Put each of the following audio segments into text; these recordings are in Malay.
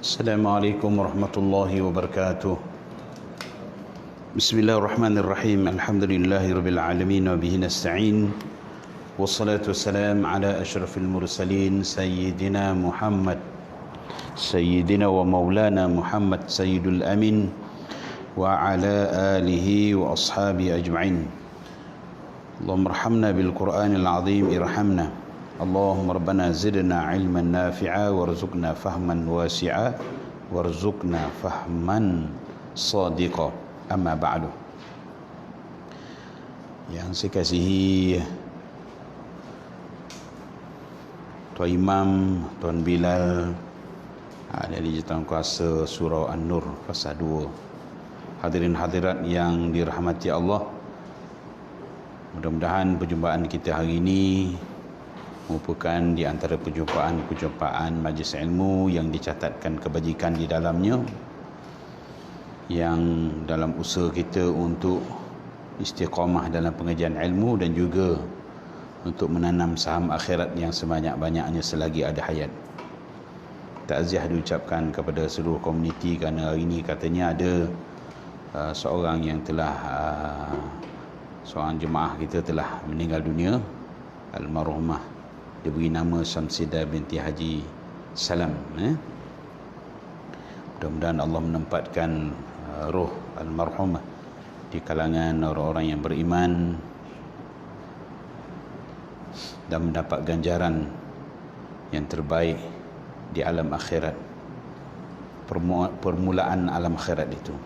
السلام عليكم ورحمة الله وبركاته. بسم الله الرحمن الرحيم. الحمد لله رب العالمين وبه نستعين، والصلاة والسلام على أشرف المرسلين سيدنا محمد، سيدنا ومولانا محمد سيد الأمين، وعلى آله وأصحابه أجمعين. اللهم ارحمنا بالقرآن العظيم ارحمنا. اللهم ربنا زدنا علما نافعا وارزقنا فهما واسعا وارزقنا فهما صادقا. Amma ba'du. Yang saya kasihi Tuan Imam, Tuan Bilal, dari Jatuh Kuasa Surau An-Nur Fasa 2, hadirin hadirat yang dirahmati Allah, mudah-mudahan perjumpaan kita hari ini merupakan di antara perjumpaan majlis ilmu yang dicatatkan kebajikan di dalamnya, yang dalam usaha kita untuk istiqamah dalam pengajian ilmu dan juga untuk menanam saham akhirat yang sebanyak-banyaknya selagi ada hayat. Takziah diucapkan kepada seluruh komuniti kerana hari ini katanya ada seorang yang telah seorang jemaah kita telah meninggal dunia, almarhumah, diberi nama Syamsidah binti Haji Salam. Mudah-mudahan Allah menempatkan roh almarhumah di kalangan orang-orang yang beriman dan mendapat ganjaran yang terbaik di alam akhirat, permulaan alam akhirat itu.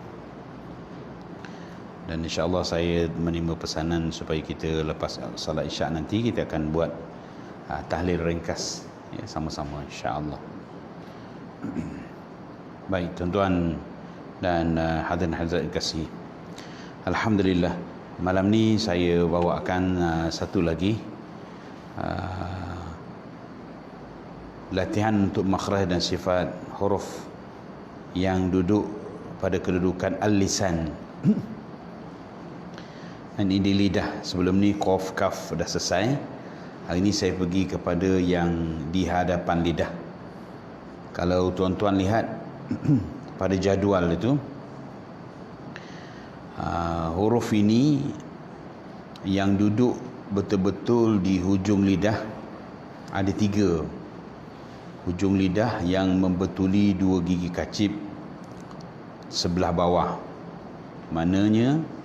Dan insya-Allah saya menerima pesanan supaya kita lepas salat Isyak nanti kita akan buat tahlil ringkas ya, sama-sama insya-Allah. Baik tuan-tuan dan hadirin hadirat kasih, alhamdulillah malam ni saya bawakan satu lagi latihan untuk makhraj dan sifat huruf yang duduk pada kedudukan al-lisan. Dan ini lidah. Sebelum ni qaf kaf dah selesai. Hari ini saya pergi kepada yang di hadapan lidah. Kalau tuan-tuan lihat pada jadual itu, huruf ini yang duduk betul-betul di hujung lidah ada 3 hujung lidah yang membetuli 2 gigi kacip sebelah bawah. Maknanya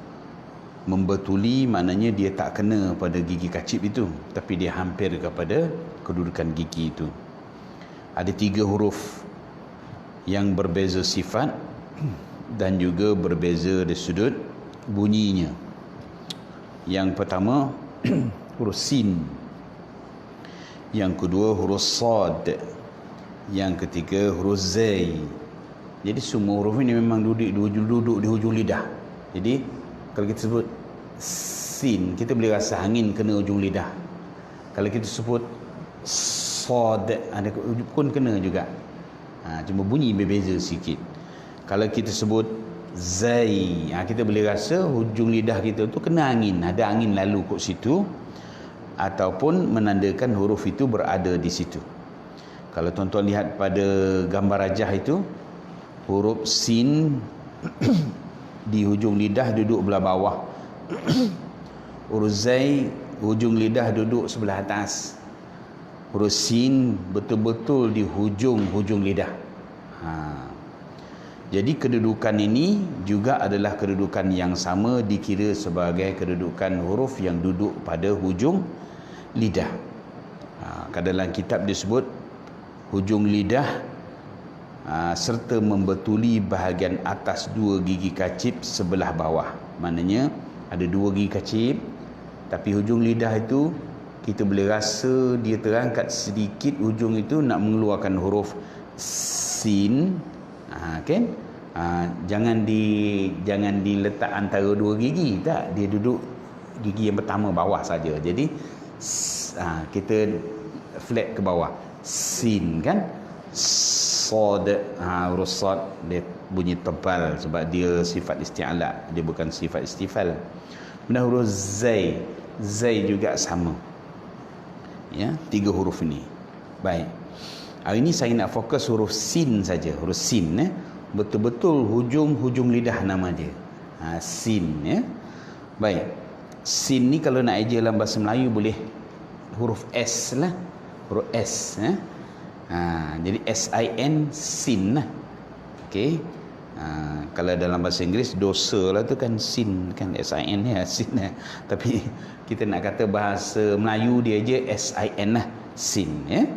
membetuli maknanya dia tak kena pada gigi kacip itu, tapi dia hampir kepada kedudukan gigi itu. Ada 3 huruf yang berbeza sifat dan juga berbeza dari sudut bunyinya. Yang pertama huruf sin, yang kedua huruf sad, yang ketiga huruf zai. Jadi semua huruf ini memang duduk di hujung lidah. Jadi kalau kita sebut sin, kita boleh rasa angin kena hujung lidah. Kalau kita sebut sad, ada pun kena juga. Cuma bunyi berbeza sikit. Kalau kita sebut zai, kita boleh rasa hujung lidah kita tu kena angin, ada angin lalu kat situ, ataupun menandakan huruf itu berada di situ. Kalau tuan-tuan lihat pada gambar rajah itu, huruf sin di hujung lidah duduk belah bawah. Huruf zai hujung lidah duduk sebelah atas. Huruf sin betul-betul di hujung lidah. Jadi kedudukan ini juga adalah kedudukan yang sama, dikira sebagai kedudukan huruf yang duduk pada hujung lidah. Dalam kitab disebut hujung lidah serta membetuli bahagian atas 2 gigi kacip sebelah bawah. Maknanya ada 2 gigi kacip, tapi hujung lidah itu kita boleh rasa dia terangkat sedikit hujung itu nak mengeluarkan huruf sin. Kan? Jangan diletak antara 2 gigi, tak, dia duduk gigi yang pertama bawah saja. Jadi kita flat ke bawah. Sin kan? Sad, huruf sad dia bunyi tebal sebab dia sifat isti'ala, dia bukan sifat istifal. Kemudian huruf zai juga sama. Ya, 3 huruf ini. Baik. Hari ini saya nak fokus huruf sin saja, huruf sin. Betul-betul hujung lidah nama dia. Sin. Baik. Sin ni kalau nak eja dalam bahasa Melayu boleh huruf S lah. Huruf S. Jadi S-I-N, sin lah. Okey. Kalau dalam bahasa Inggeris dosa lah tu kan sin, kan S-I-N ya, sin lah. Tapi kita nak kata bahasa Melayu dia je S-I-N lah, sin ya.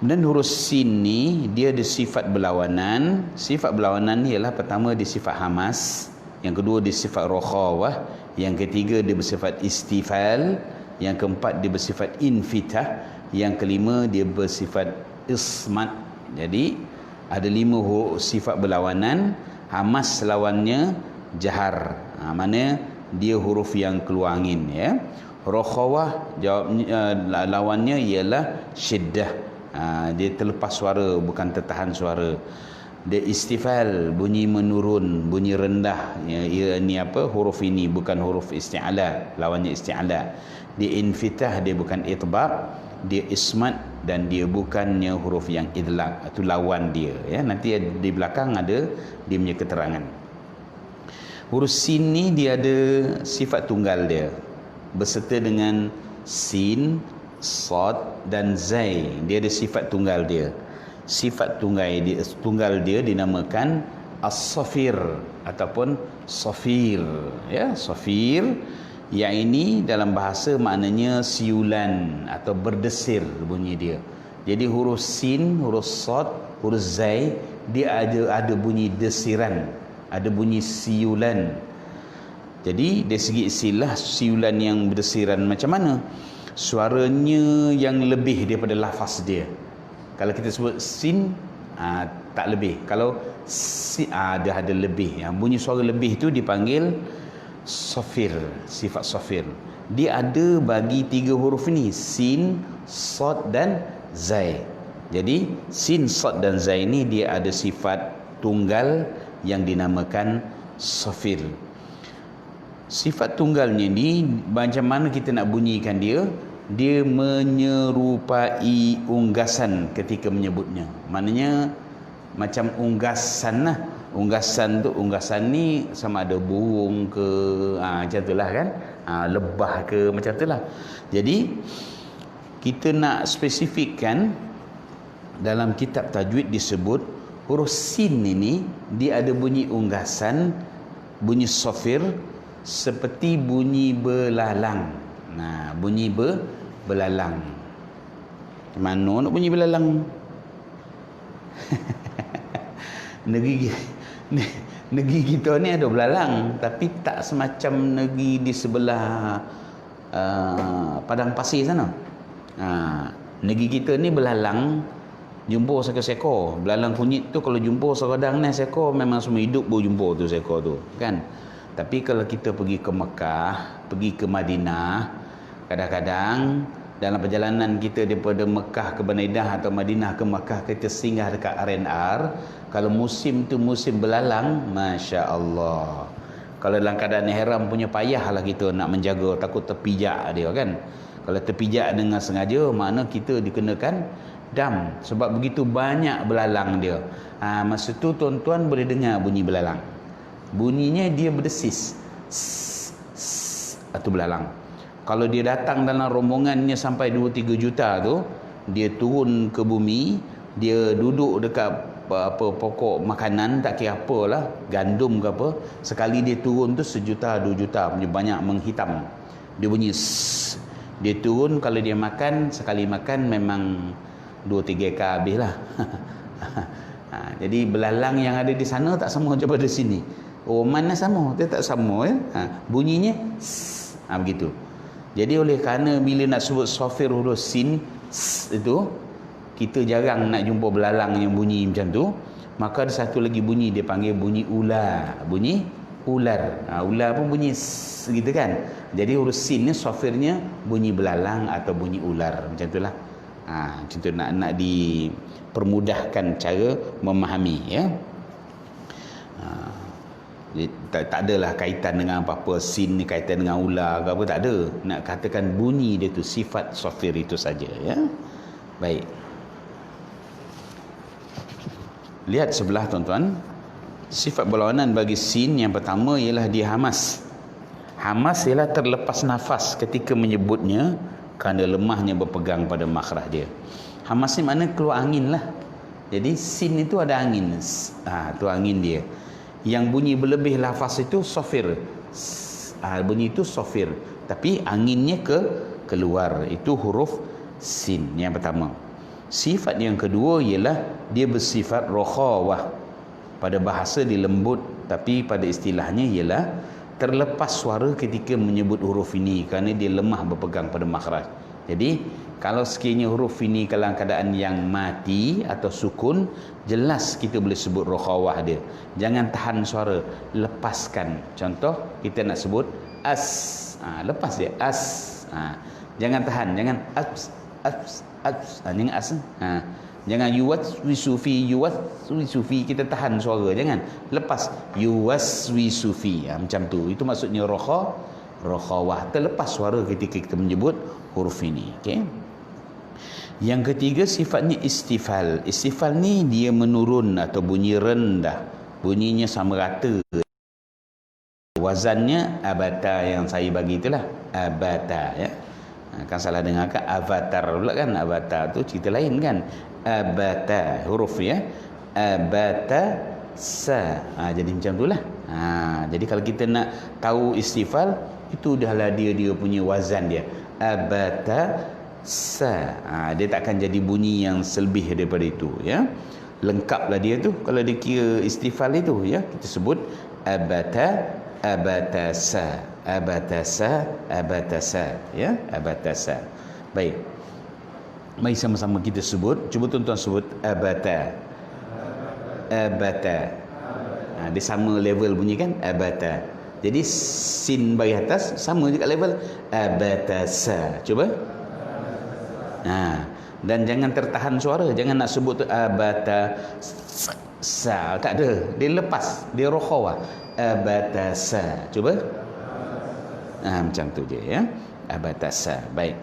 Dan huruf sin ni dia ada sifat berlawanan. Sifat berlawanan ni ialah pertama dia sifat hamas, yang kedua dia sifat rokhawah, yang ketiga dia bersifat istifal, yang keempat dia bersifat infitah, yang kelima dia bersifat ismat. Jadi ada 5 sifat berlawanan. Hamas lawannya jahar, mana dia huruf yang keluar angin ya. Rokhawah jawabnya lawannya ialah syiddah, dia terlepas suara, bukan tertahan suara. Dia istifal, bunyi menurun, bunyi rendah ya, ini apa, huruf ini bukan huruf isti'ala, lawannya isti'ala. Dia infitah, dia bukan itbaq. Dia ismat, dan dia bukannya huruf yang idlaq, itu lawan dia ya. Nanti di belakang ada dia punya keterangan. Huruf sin ni dia ada sifat tunggal dia, berserta dengan sin, sad dan zai. Dia ada sifat tunggal dia. Sifat tunggal dia dinamakan as-safir ataupun safir ya, safir. Yang ini dalam bahasa maknanya siulan atau berdesir bunyi dia. Jadi huruf sin, huruf sad, huruf zai dia ada bunyi desiran, ada bunyi siulan. Jadi dari segi istilah, siulan yang berdesiran macam mana? Suaranya yang lebih daripada lafaz dia. Kalau kita sebut sin, tak lebih. Kalau si, dia ada lebih. Yang bunyi suara lebih tu dipanggil safir, sifat safir. Dia ada bagi 3 huruf ni, sin, sad dan zai. Jadi sin, sad dan zai ni dia ada sifat tunggal yang dinamakan safir. Sifat tunggalnya ni macam mana kita nak bunyikan dia? Dia menyerupai unggasan ketika menyebutnya. Maknanya macam unggasan lah. Unggasan ni sama ada burung ke, macam itulah kan, lebah ke, macam itulah. Jadi kita nak spesifikkan, dalam kitab tajwid disebut huruf sin ini dia ada bunyi unggasan, bunyi safir, seperti bunyi belalang. Bunyi belalang. Mana nak bunyi belalang? Negeri kita ni ada belalang, tapi tak semacam negeri di sebelah padang pasir sana. Negeri kita ni belalang jumpa seekor-sekor. Belalang kunyit tu kalau jumpa sekadang ni seekor, memang semua hidup baru jumpa tu seekor tu kan. Tapi kalau kita pergi ke Mekah, pergi ke Madinah, kadang-kadang dalam perjalanan kita daripada Mekah ke Madinah atau Madinah ke Mekah, kita singgah dekat R&R. Kalau musim tu musim belalang, Masya Allah. Kalau dalam keadaan ihram punya payahlah kita nak menjaga, takut terpijak dia kan. Kalau terpijak dengan sengaja, makna kita dikenakan dam. Sebab begitu banyak belalang dia. Masa tu tuan-tuan boleh dengar bunyi belalang. Bunyinya dia berdesis. Itu belalang. Kalau dia datang dalam rombongannya sampai 2-3 juta tu, dia turun ke bumi, dia duduk dekat pokok makanan, tak kira apalah, gandum ke apa, sekali dia turun tu 1 juta 2 juta punya banyak menghitam. Dia bunyi dia turun, kalau dia makan, sekali makan memang 2-3 ekar habis lah. Jadi belalang yang ada di sana tak sama daripada sini. Mana sama, dia tak sama ya. Bunyinya begitu. Jadi oleh kerana bila nak sebut safir huruf sin itu, kita jarang nak jumpa belalang yang bunyi macam tu, maka ada satu lagi bunyi dia panggil bunyi ular. Bunyi ular. Ular pun bunyi gitu kan. Jadi huruf sin ni safirnya bunyi belalang atau bunyi ular, macam itulah. Macam tu nak dipermudahkan cara memahami ya. Tak adalah kaitan dengan apa-apa sin ni kaitan dengan ular ke apa, tak ada. Nak katakan bunyi dia tu, sifat safir itu saja ya. Baik. Lihat sebelah tuan-tuan. Sifat berlawanan bagi sin yang pertama ialah dia hamas. Hamas ialah terlepas nafas ketika menyebutnya kerana lemahnya berpegang pada makhraj dia. Hamas ni makna keluar angin lah. Jadi sin itu ada angin. Tu angin dia. Yang bunyi berlebih lafaz itu sofir. Bunyi itu sofir. Tapi anginnya keluar. Itu huruf sin yang pertama. Sifat yang kedua ialah dia bersifat rokhawah. Pada bahasa dia lembut, tapi pada istilahnya ialah terlepas suara ketika menyebut huruf ini kerana dia lemah berpegang pada makhraj. Jadi kalau sekiranya huruf ini dalam keadaan yang mati atau sukun, jelas kita boleh sebut rokhawah dia. Jangan tahan suara, lepaskan. Contoh kita nak sebut as, lepas dia as. Jangan tahan, jangan as, jangan as. Jangan yuwaswisufi, kita tahan suara, jangan. Lepas yuwaswisufi, macam tu. Itu maksudnya rokhawah, terlepas suara ketika kita menyebut huruf ini. Okey. Yang ketiga sifatnya istifal. Istifal ni dia menurun atau bunyi rendah. Bunyinya sama rata. Wazannya abata yang saya bagi itulah. Abata, ya. Kan salah dengar kan avatar pula kan. Avatar tu cerita lain kan. Abata huruf ya. Abata sa. Jadi macam itulah. Jadi kalau kita nak tahu istifal, itu dahlah dia punya wazan dia. Abata sa. Dia tak akan jadi bunyi yang selebih daripada itu, ya. Lengkaplah dia tu kalau dia kira istifal itu, ya. Kita sebut abata, abatasa, abatasa, abatasa, ya, abatasa. Baik. Mari sama-sama kita sebut. Cuba tuan-tuan sebut abata. Abata. Dia sama level bunyi kan? Abata. Jadi sin bagi atas sama juga level. Abatasa. Cuba. Dan jangan tertahan suara. Jangan nak sebut tu abata sa. Tak ada. Dia lepas. Dia rokhawah. Abatasa. Cuba. Macam tu je, ya. Abatasa. Baik.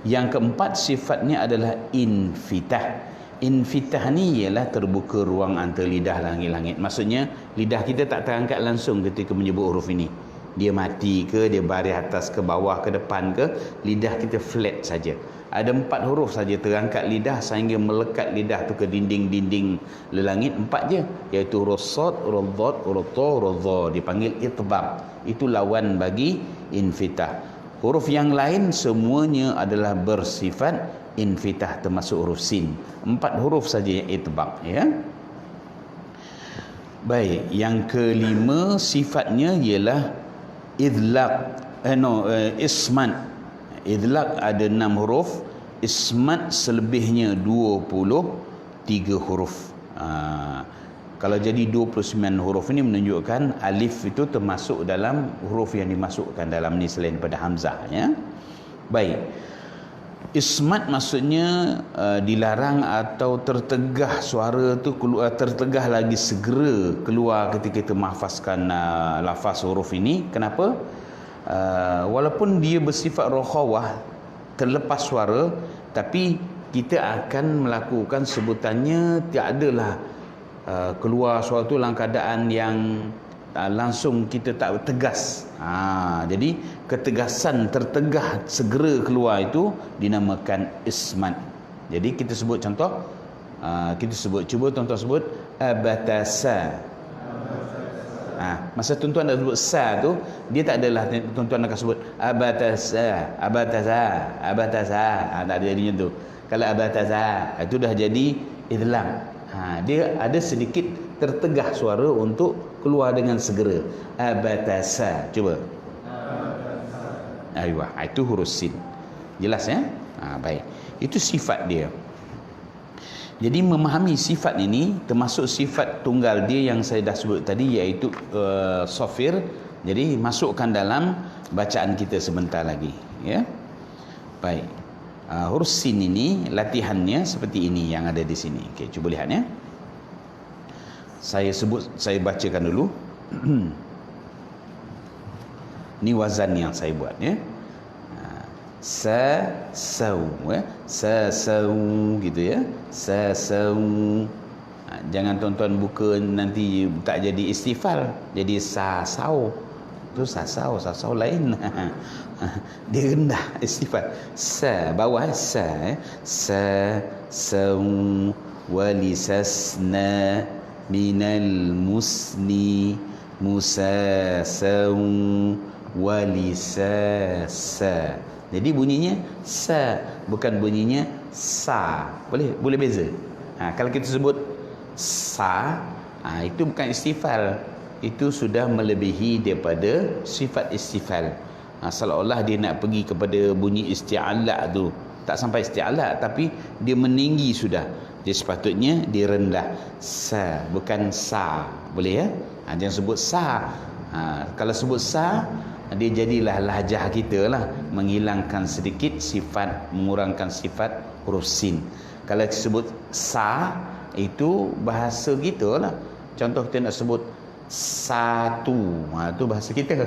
Yang keempat sifatnya adalah infitah. Infitah ni ialah terbuka ruang antara lidah langit-langit. Maksudnya lidah kita tak terangkat langsung ketika menyebut huruf ini. Dia mati ke, dia baris atas ke bawah ke depan ke, lidah kita flat saja. Ada 4 huruf saja terangkat lidah sehingga melekat lidah tu ke dinding-dinding lelangit, 4 je, iaitu huruf sad, huruf dhad, huruf ta, huruf dha, dipanggil itbaq. Itu lawan bagi infitah. Huruf yang lain semuanya adalah bersifat infitah, termasuk huruf sin. 4 huruf saja yang itbaq, ya. Baik, yang kelima sifatnya ialah idlaq. Ismat. Idlaq ada 6 huruf, ismat selebihnya 23 huruf. Kalau jadi 29 huruf ini menunjukkan alif itu termasuk dalam huruf yang dimasukkan dalam ni selain daripada hamzah, ya. Baik. Ismat maksudnya dilarang atau tertegah suara tu keluar, tertegah lagi segera keluar ketika kita mahfazkan lafaz huruf ini. Kenapa? Walaupun dia bersifat rokhawah, terlepas suara, tapi kita akan melakukan sebutannya tiadalah keluar suara tu dalam keadaan yang langsung kita tak tegas. Jadi ketegasan, tertegah segera keluar itu dinamakan ismat. Jadi kita sebut contoh, kita sebut, cuba tuan-tuan sebut abatasa. Masa tuan-tuan nak sebut sa tu, dia tak adalah tuan-tuan akan sebut abatasa, abatasa, abatasa. Tak ada jadinya tu. Kalau abatasa, itu dah jadi idlam. Dia ada sedikit tertegah suara untuk keluar dengan segera. Abatasa. Cuba. Aywa, itu huruf sin. Jelas, ya? Baik. Itu sifat dia. Jadi memahami sifat ini termasuk sifat tunggal dia yang saya dah sebut tadi, iaitu sofir. Jadi masukkan dalam bacaan kita sebentar lagi, ya. Baik. Huruf sin ini latihannya seperti ini yang ada di sini. Okey, cuba lihat, ya. Saya bacakan dulu. Ni wazan yang saya buat, ya. Sa sau, ya. Sa sau gitu, ya. Sa sau. Jangan tuan-tuan buka nanti tak jadi istighfar, jadi sasau. Tu sasau lain. Dia rendah istighfar. Bawah sa walisasna minal musni musasau walisasa. Jadi bunyinya sa, bukan bunyinya sa. Boleh beza. Kalau kita sebut sa, itu bukan istighfar, itu sudah melebihi daripada sifat istighfar. Seolah-olah dia nak pergi kepada bunyi isti'ala tu. Tak sampai isti'ala, tapi dia meninggi sudah. Dia sepatutnya dia rendah. Sa, bukan sa. Boleh ya? Jangan sebut sa. Kalau sebut sa, dia jadilah lahjah kita lah, menghilangkan sedikit sifat, mengurangkan sifat huruf sin. Kalau disebut sa, itu bahasa kita lah. Contoh kita nak sebut satu, itu bahasa kita.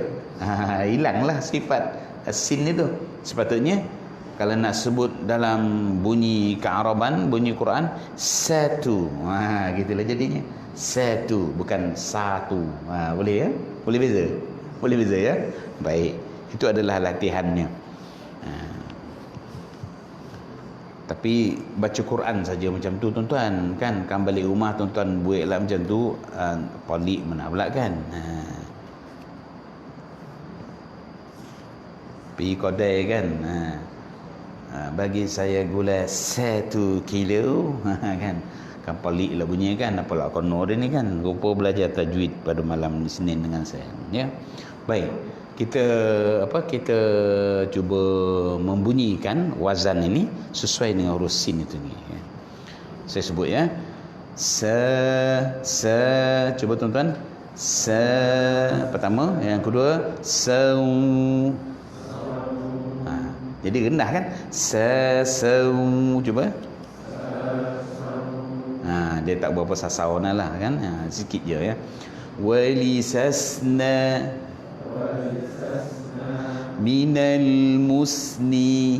Hilanglah sifat sin itu. Sepatutnya kalau nak sebut dalam bunyi kearaban, bunyi Quran, satu, gitulah jadinya. Satu, bukan satu. Boleh ya? Boleh beza ya? Baik, itu adalah latihannya. Tapi baca Quran saja macam tu tuan-tuan, kan balik rumah tuan-tuan buatlah macam tu, polik mana pula kan. Pergi kedai kan, bagi saya gula 1 kilo, kan polik lah bunyi kan. Apalah kono dia ni kan, rupa belajar tajwid pada malam Isnin dengan saya ya. Baik, kita cuba membunyikan wazan ini sesuai dengan huruf sin itu ni ya. Saya sebut ya, cuba tuan-tuan, pertama, yang kedua jadi rendah kan, cuba, dia tak berapa sasawana lah kan, sikit je ya. Walisasna minal musni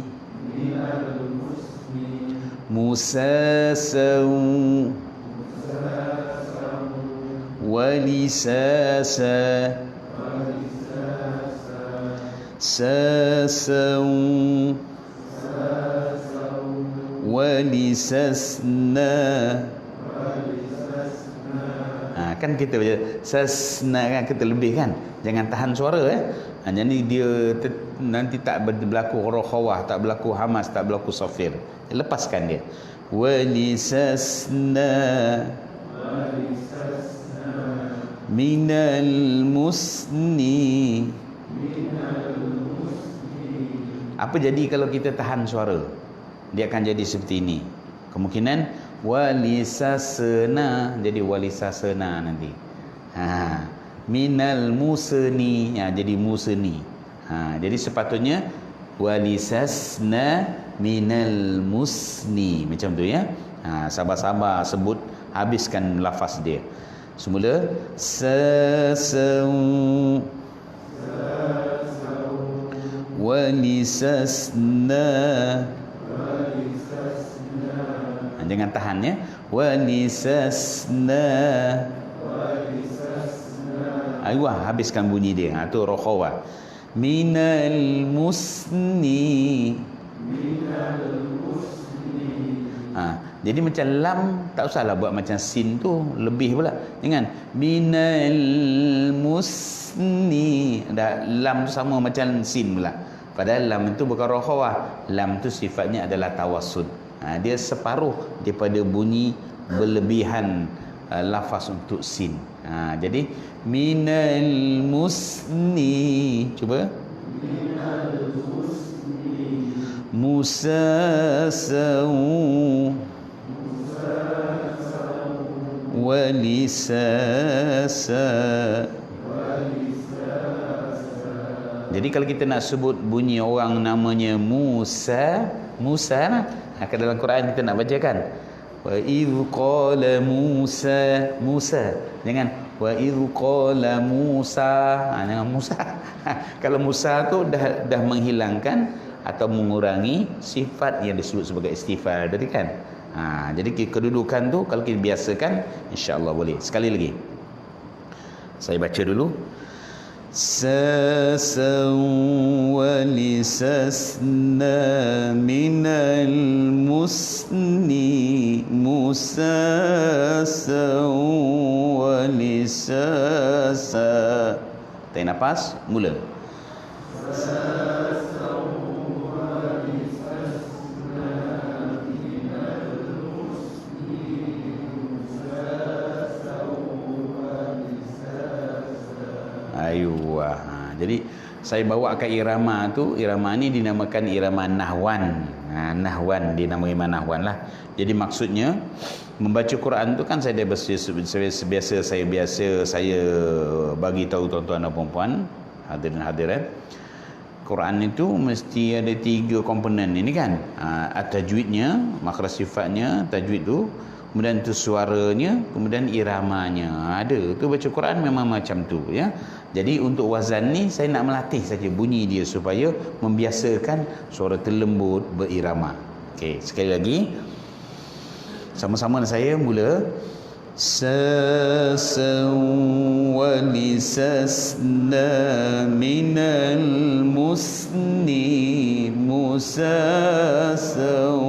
musasau walisasa sasau walisasna. Kan kita baca sasna kan, kita lebih kan, jangan tahan suara jadi dia nanti tak berlaku rokhawah, tak berlaku hamas, tak berlaku safir. Lepaskan dia. Walisasna minal musni. Apa jadi kalau kita tahan suara? Dia akan jadi seperti ini. Kemungkinan walisasna jadi walisasna nanti. Minal musni, jadi musni. Jadi sepatutnya walisasna minal musni, macam tu ya. Sabar-sabar sebut, habiskan lafaz dia. Semula sasau walisasna. Jangan tahan ya. Walisasna. Ayuh, habiskan bunyi dia. Tu rokhawah. Minal musni. Jadi macam lam, tak usahlah buat macam sin tu, lebih pula. Jangan minal musni. Lam tu sama macam sin pula. Padahal lam itu bukan rokhawah. Lam tu sifatnya adalah tawassud. Dia separuh daripada bunyi berlebihan lafaz untuk sin. Jadi minal musni, cuba, minal musni musasau walisasa. Jadi kalau kita nak sebut bunyi orang namanya Musa lah. Dalam Quran kita nak baca kan, wa idh qala Musa. Jangan wa idh qala Musa. Jangan Musa. Kalau Musa tu dah menghilangkan atau mengurangi sifat yang disebut sebagai istighfar tadi kan. Jadi kedudukan tu kalau kita biasakan, insya-Allah boleh. Sekali lagi. Saya baca dulu. Sasan wa lisasna minal musni musasan wa lisasa. Tarik nafas, mula. Jadi saya bawa ke irama tu, irama ni dinamakan irama nahwan. Nahwan, dinamai nahwan lah. Jadi maksudnya membaca Quran tu kan saya biasa saya bagi tahu tuan-tuan dan puan-puan, hadirin hadirat. Quran itu mesti ada 3 komponen ini kan. Tajwidnya, makhraj sifatnya, tajwid tu, kemudian tu suaranya, kemudian iramanya. Ada tu baca Quran memang macam tu ya. Jadi untuk wazan ni saya nak melatih saja bunyi dia supaya membiasakan suara terlembut berirama. Okey, sekali lagi. Sama-sama dengan saya mula. Sasan wa lisasna minal musni musasan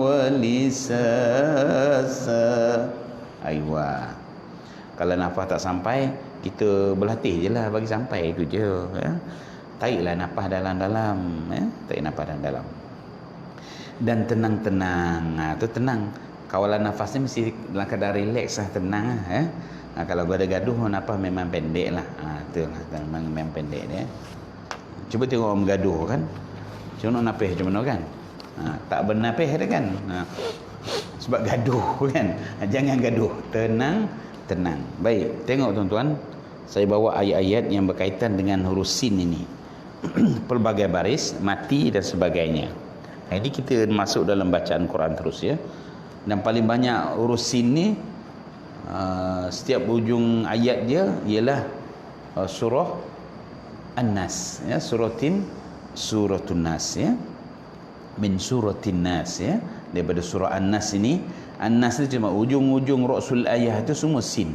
wa lisasa. Aywa. Kalau nafas tak sampai, kita berlatih je lah bagi sampai itu je ya. Tariklah nafas dalam-dalam ya. Tarik nafas dalam-dalam. Dan tenang-tenang. Tu tenang. Kawalan nafas ni mesti dalam keadaan relax lah, tenang lah ya. Kalau ada gaduh, nafas memang pendek lah. Tu lah, memang pendek dia. Cuba tengok orang bergaduh kan. Macam mana nafas macam mana kan. Tak bernafas dia kan. Sebab gaduh kan. Jangan gaduh. Tenang. Baik, tengok tuan-tuan. Saya bawa ayat-ayat yang berkaitan dengan huruf sin ini. Pelbagai baris, mati dan sebagainya. Jadi kita masuk dalam bacaan Quran terus ya. Dan paling banyak huruf sin ni setiap ujung ayat dia ialah surah An-Nas ya, suratun Nas ya. Min suratin Nas ya. Daripada surah An-Nas ini, An-Nas ni cuma ujung-ujung rasul ayat itu semua sin.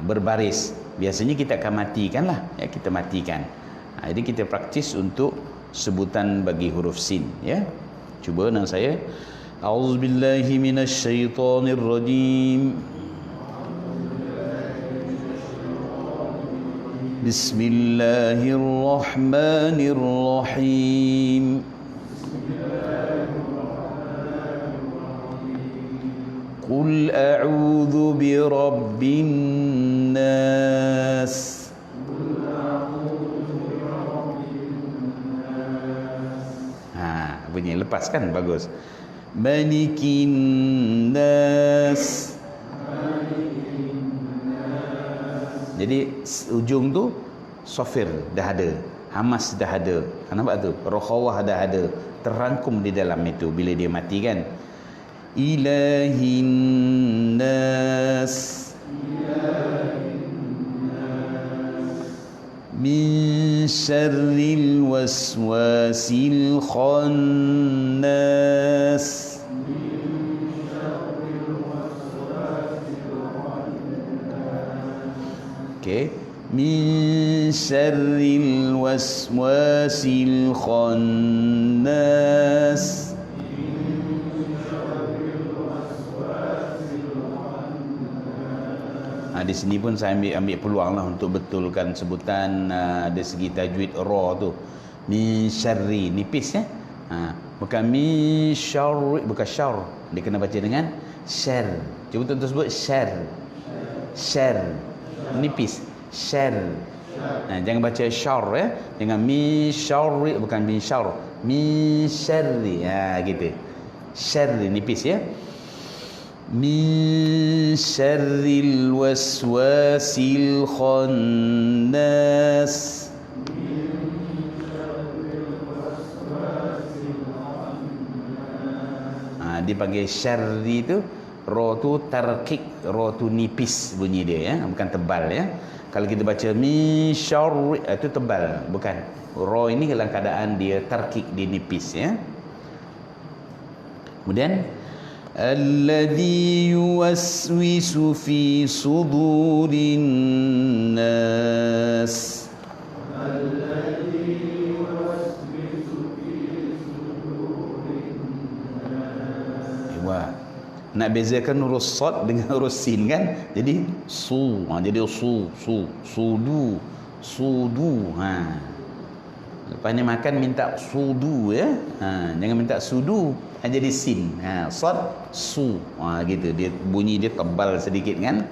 Berbaris. Biasanya kita akan matikan lah ya, kita matikan. Jadi kita praktis untuk sebutan bagi huruf sin ya. Cuba dengan saya. A'udzubillahi minasyaitonirrajim. Bismillahirrahmanirrahim. Qul a'udzu birabbin nas. Bunyi lepas kan bagus. Malikin nas. Jadi ujung tu sofir dah ada, hamas dah ada. Nampak tu? Rokhawah dah ada, terangkum di dalam itu bila dia mati kan. Ilahin nas. Min syarril waswasil khannas. Okey. Min syarril waswasil khannas. Di sini pun saya ambil peluang lah untuk betulkan sebutan dari segi tajwid ra tu. Min syarri, nipis ya. Bukan min syarri, bukan syar. Dia kena baca dengan syar. Cuba tuan-tuan sebut syar. Syar. Nipis. Syar. Jangan baca syar ya. Dengan min syarri, bukan min syar. Min syarri. Gitu. Syarri nipis ya. Min syarril waswasil khannas. Dipanggil syarri tu, ra tu tarkik, ra tu nipis bunyi dia ya, bukan tebal ya. Kalau kita baca min syarri itu tebal, bukan. Ra ini dalam keadaan dia tarkik, dia nipis ya. Kemudian Alladhi yuwaswisu fi sudurin nas. Nak bezakan huruf sad dengan huruf sin kan, jadi jadi sudu. Lepas ni makan minta sudu ya, jangan minta sudu, jadi sin. Sad gitu, dia bunyi dia tebal sedikit kan.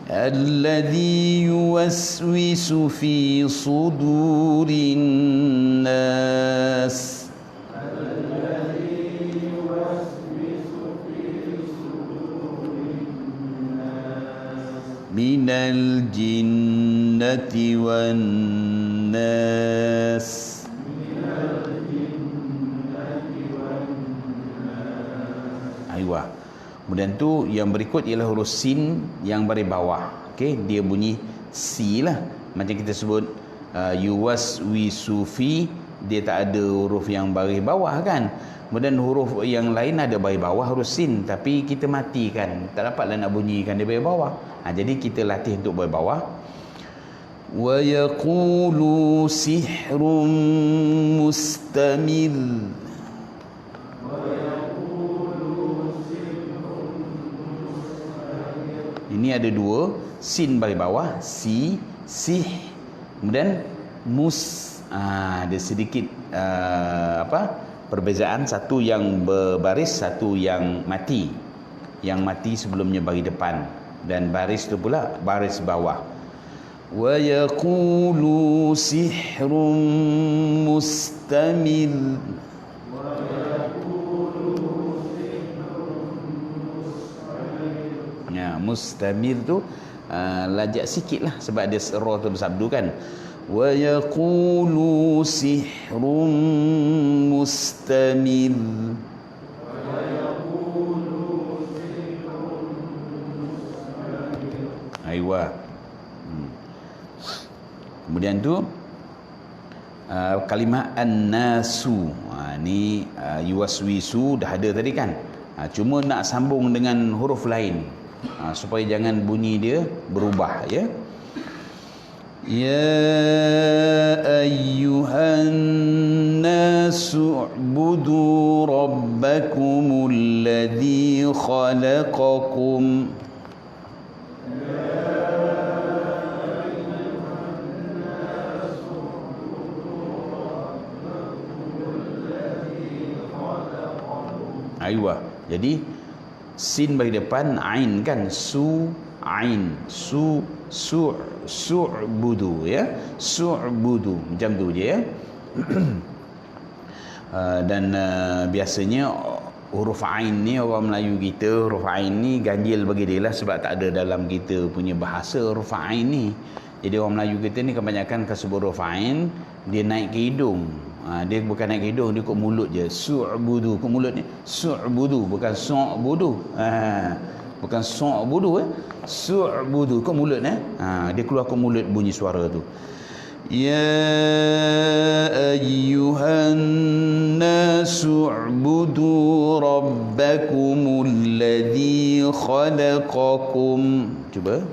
Alladhi yuwaswisu fi sudurin nas. Minal jinnati wan nas. Aywa. Kemudian tu yang berikut ialah huruf sin yang baris bawah. Okey, dia bunyi si lah. Macam kita sebut yuwaswisu fi, dia tak ada huruf yang baris bawah kan. Kemudian huruf yang lain ada baris bawah, huruf sin, tapi kita matikan, tak dapatlah nak bunyikan dia baris bawah. Jadi kita latih untuk baris bawah. Wa yaqulu sihrun mustamir. Ini ada dua, sin baris bawah, si, sih, kemudian mus. Ada sedikit perbezaan, satu yang berbaris, satu yang mati. Yang mati sebelumnya baris depan, dan baris tu pula baris bawah. Wa yaqulu sihrun mustamir. Ya, mustamir tu lajak sikit lah, sebab dia ra tu bersabdu kan. Wa yaqulu sihrun mustamir. Aywa. Kemudian tu kalimah an-nasu. Ni yuwaswisu dah ada tadi kan. Cuma nak sambung dengan huruf lain supaya jangan bunyi dia berubah ya. Ya ayyuhan nasu u'budu rabbakumul ladzi khalaqakum. Aywa. Jadi sin bagi depan, ain kan, su ain, su'budu ya, su'budu macam tu je ya. Dan biasanya huruf ain ni, orang Melayu kita huruf ain ni ganjil bagi dia lah, sebab tak ada dalam kita punya bahasa huruf ain ni. Jadi orang Melayu kita ni kebanyakan kalau sebut huruf ain, dia naik ke hidung. Dia bukan naik ke hidung, dia ke mulut je. Su'budu, ke mulut ni. Su'budu, bukan su'budu. Bukan su'budu Su'budu, ke mulut dia keluar ke mulut bunyi suara tu. Ya ayyuhan nasu u'budu rabbakumul ladzi khalaqakum. Cuba.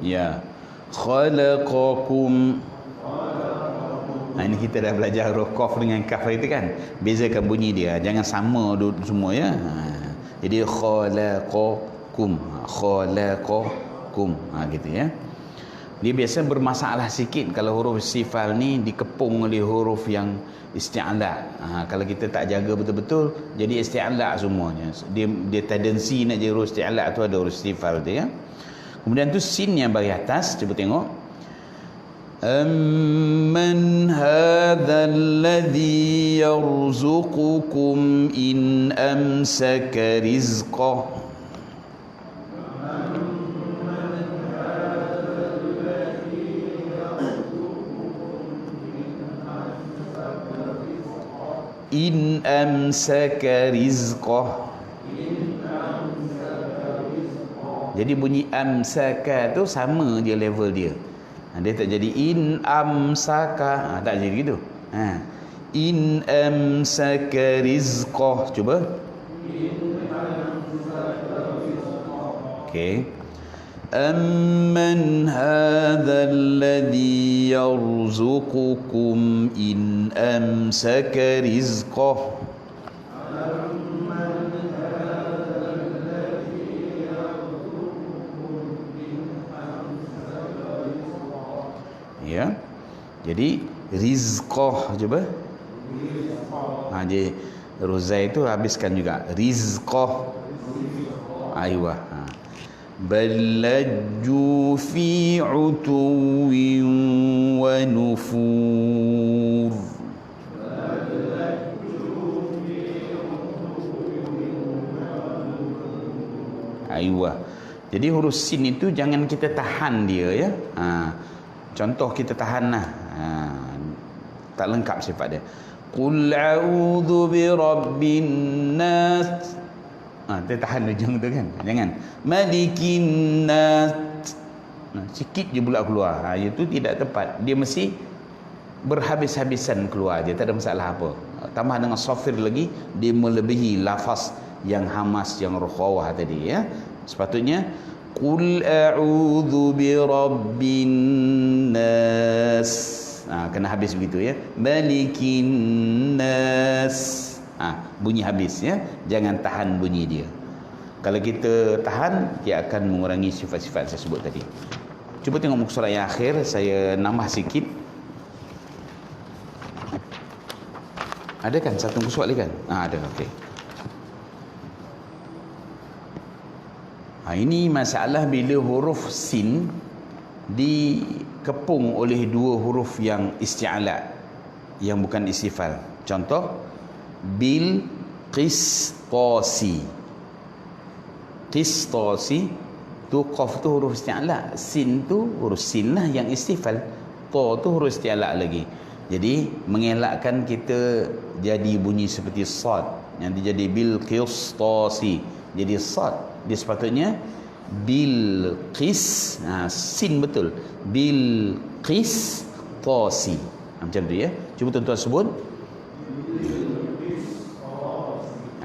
Ya, khalaqakum. Ini kita dah belajar huruf qaf dengan kaf itu kan. Bezakan bunyi dia, jangan sama semua ya. Jadi khalaqakum, khalaqakum, gitu ya. Dia biasa bermasalah sikit kalau huruf sifal ni dikepung oleh huruf yang isti'ala. Kalau kita tak jaga betul-betul, jadi isti'ala semuanya. Dia tendensi nak jadi huruf isti'ala tu ada huruf sifal tu ya. Kemudian tu sin yang bagi atas, cuba tengok. Amman hadzal ladzi yarzuqukum in amsaka rizqah. In amsaka rizqah. Jadi bunyi amsaka tu sama je level dia. Dia tak jadi in amsaka. Tak jadi gitu. In amsaka rizqah. Cuba. Okey. Amman hadzal ladzi yarzuqukum in amsaka rizqah. Ya. Jadi rizqah cuba. Dia rozai itu habiskan juga. Rizqah. Aywa. Ballajju fi utuwin wa nufur. Aywa. Jadi huruf sin itu jangan kita tahan dia ya. Contoh kita tahan lah. Tak lengkap sifat dia. Qul a'udzu bi rabbin nas. Dia tahan hujung tu kan. Jangan. Malikin nas. Sikit je pula keluar. Itu tidak tepat. Dia mesti berhabis-habisan keluar je. Tak ada masalah apa. Tambah dengan sofir lagi, dia melebihi lafaz yang hamas, yang rukhawah tadi ya. Sepatutnya Qul a'udzu bi rabbin nas. Kena habis begitu ya. Malikin nas. Bunyi habis ya. Jangan tahan bunyi dia. Kalau kita tahan, dia akan mengurangi sifat-sifat saya sebut tadi. Cuba tengok muka surat yang akhir. Saya nambah sikit. Ada kan satu muka surat lagi kan? Ada, okey. Ini masalah bila huruf sin dikepung oleh dua huruf yang isti'ala, yang bukan istifal. Contoh, bil qistasi. Qistasi tu qaf tu huruf isti'ala, sin tu huruf sin lah yang istifal, ta tu huruf isti'ala lagi. Jadi mengelakkan kita jadi bunyi seperti sad yang dijadi bil qistasi, jadi sad. Dia sepatutnya bil qis, sin betul, bil qistasi. Macam tu ya. Cuba tuan-tuan sebut.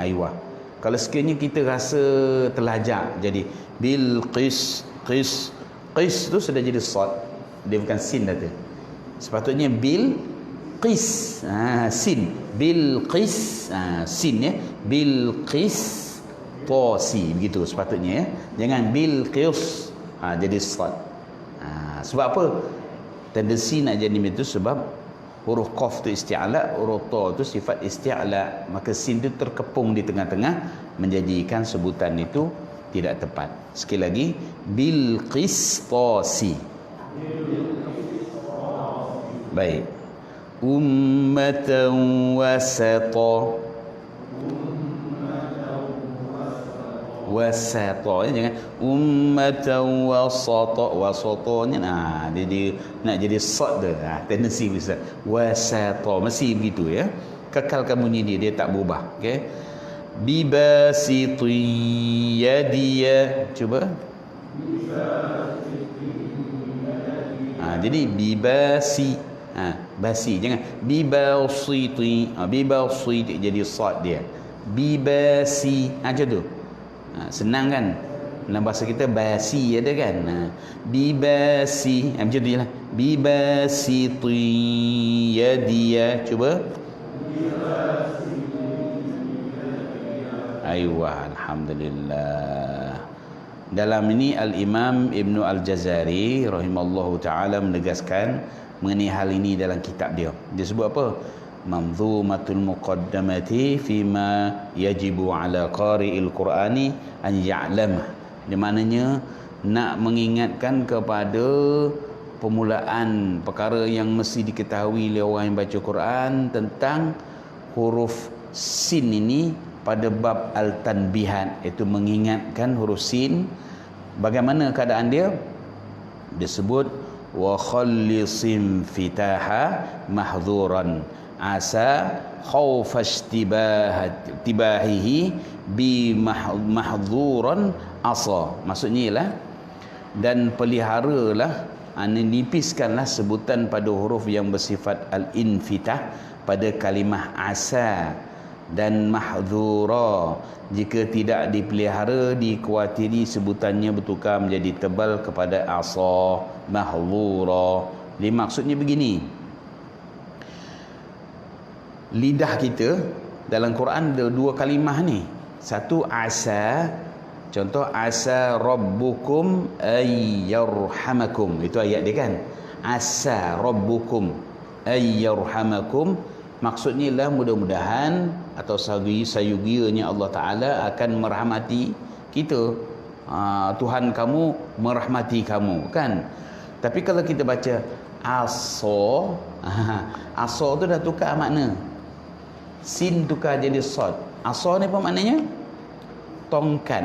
Aywa. Kalau sekiranya kita rasa terlajak jadi bil qis tu sudah jadi sad, dia bukan sin dah tu. Sepatutnya bil qis, sin, bil qis, sin ya, bil qis tasi, begitu sepatutnya ya. Jangan bil qis, jadi sad. Sebab apa? Tendensi nak jadi itu sebab huruf qaf tu isti'ala, huruf ta tu sifat isti'ala, maka sin tu terkepung di tengah-tengah menjadikan sebutan itu tidak tepat. Sekali lagi, bil qistasi. Baik. Ummatan wasata. Wasata, jangan ummatan wasatanya. Dia nak jadi sad tu. Tendensi bisa. Wasata mesti begitu ya. Kekalkan bunyi dia tak berubah. Okey. Bibasiti yadiya. Cuba. Jadi bibasi. Basi, jangan bibasiti. Bibasiti jadi sad dia. Bibasi. Macam tu. Senang kan? Dalam bahasa kita basi ada kan? Bibasi. Macam tu je lah. Bibasiti yadiya. Cuba. Aywa, alhamdulillah. Dalam ini Al-Imam Ibnu Al-Jazari rahimallahu ta'ala menegaskan mengenai hal ini dalam kitab dia. Dia sebut apa? Manzumatul muqaddamati fima yajibu ala qari'il Qur'ani an ya'lam. Di mananya nak mengingatkan kepada permulaan perkara yang mesti diketahui oleh orang yang baca Quran tentang huruf sin ini pada bab al-tanbihat, iaitu mengingatkan huruf sin. Bagaimana keadaan dia? Disebut wa khallisim fitaha mahdhuran asa khaufa istibahihi bi mahdhuran asa. Maksudnya ialah dan peliharalah, nipiskanlah sebutan pada huruf yang bersifat al-infitah pada kalimah asa dan mahdhura. Jika tidak dipelihara, dikuatiri sebutannya bertukar menjadi tebal kepada asa, mahdhura. Jadi maksudnya begini, lidah kita dalam Quran ada dua kalimah ni. Satu asa, contoh asa rabbukum ayyarhamakum, itu ayat dia kan. Asa rabbukum ayyarhamakum, maksudnya lah mudah-mudahan atau sayugianya Allah Ta'ala akan merahmati kita. Tuhan kamu merahmati kamu kan. Tapi kalau kita baca aso, aso tu dah tukar makna, sin tukar jadi sod. Aso ni apa maknanya? Tongkat.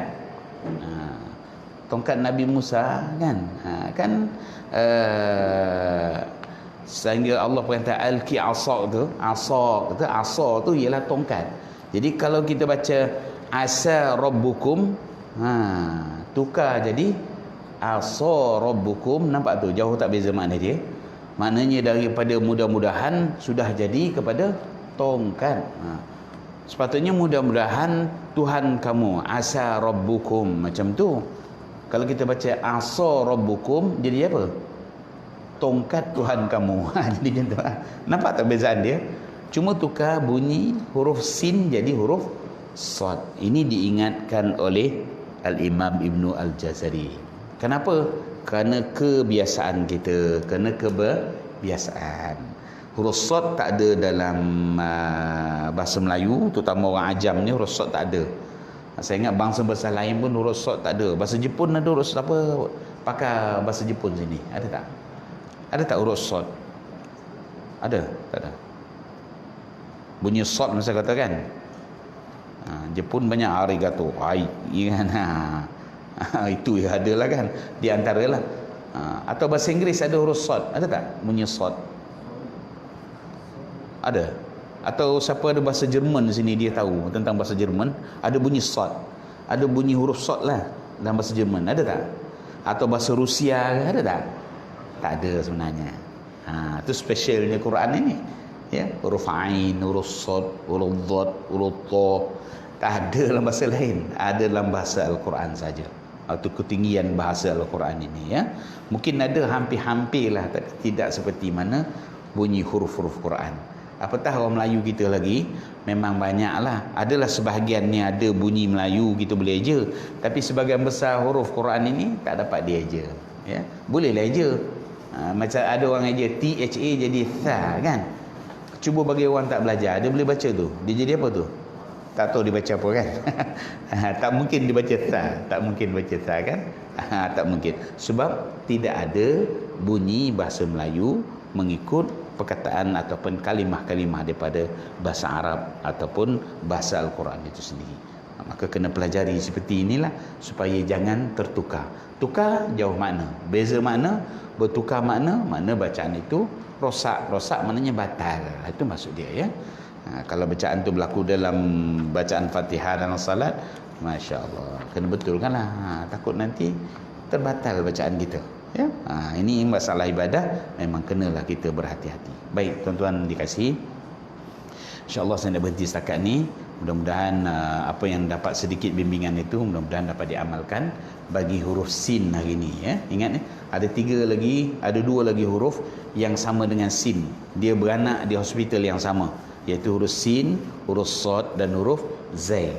Tongkat Nabi Musa kan. Sehingga Allah perintah alki asak tu, asa tu ialah tongkat. Jadi kalau kita baca asa rabbukum, tukar jadi asa rabbukum, nampak tu jauh tak beza makna dia. Maknanya daripada mudah-mudahan sudah jadi kepada tongkat. Sepatutnya mudah-mudahan Tuhan kamu, asa rabbukum, macam tu. Kalau kita baca asa rabbukum, jadi apa? Tongkat Tuhan kamu. Jadi macam tu. Nampak tak bezaan dia? Cuma tukar bunyi huruf sin jadi huruf sad. Ini diingatkan oleh Al-Imam Ibnu Al-Jazari. Kenapa? Kerana kebiasaan kita, kerana kebiasaan. Huruf sad tak ada dalam bahasa Melayu, terutama orang ajam ni huruf sad tak ada. Saya ingat bangsa-bangsa lain pun huruf sad tak ada. Bahasa Jepun ada huruf sad apa? Pakai bahasa Jepun sini. Ada tak? Ada tak huruf sad? Ada? Tak ada. Bunyi sad masa kata kan. Jepun banyak arigato. Kan? Itu yang ada lah kan. Di antara lah. Atau bahasa Inggeris ada huruf sad. Ada tak? Bunyi sad. Ada. Atau siapa ada bahasa Jerman di sini dia tahu tentang bahasa Jerman, ada bunyi sad. Ada bunyi huruf sad lah dalam bahasa Jerman. Ada tak? Atau bahasa Rusia ada tak? Tak ada sebenarnya. Itu specialnya Quran ini. Ya, huruf ain, huruf sad, huruf dhad, huruf ta. Tak ada dalam bahasa lain. Ada dalam bahasa Al-Quran saja. Itu ketinggian bahasa Al-Quran ini ya. Mungkin ada hampir-hampir lah, tapi tidak seperti mana bunyi huruf-huruf Quran. Apatah orang Melayu kita lagi, memang banyaklah. Adalah sebahagiannya ada bunyi Melayu kita boleh eja, tapi sebahagian besar huruf Quran ini tak dapat dieja. Ya, bolehlah eja. Macam ada orang eja THA jadi tha kan. Cuba bagi orang tak belajar, dia boleh baca tu. Dia jadi apa tu? Tak tahu dia baca apa kan. Tak mungkin dia baca tha, tak mungkin baca tha kan. Tak mungkin. Sebab tidak ada bunyi bahasa Melayu mengikut perkataan ataupun kalimah-kalimah daripada bahasa Arab ataupun bahasa Al-Quran itu sendiri. Maka kena pelajari seperti inilah supaya jangan tertukar. Tukar jauh makna, beza makna, bertukar makna, makna bacaan itu rosak. Rosak maknanya batal. Itu maksud dia ya. Kalau bacaan itu berlaku dalam bacaan Fatihah dan salat, masya-Allah, kena betulkanlah. Takut nanti terbatal bacaan kita. Ya, ini masalah ibadah, memang kenalah kita berhati-hati. Baik, tuan-tuan dikasihi, insya-Allah saya nak berhenti setakat ni. Mudah-mudahan apa yang dapat sedikit bimbingan itu mudah-mudahan dapat diamalkan bagi huruf sin hari ini ya. Ingat ada dua lagi huruf yang sama dengan sin. Dia beranak di hospital yang sama, iaitu huruf sin, huruf sad dan huruf zai.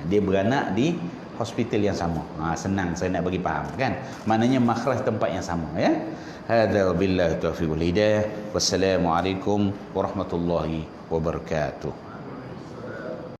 Dia beranak di hospital yang sama. Senang saya nak bagi faham kan. Maknanya makhraj tempat yang sama ya. Hadza billahi taufiq wal hidayah. Wassalamualaikum warahmatullahi wabarakatuh.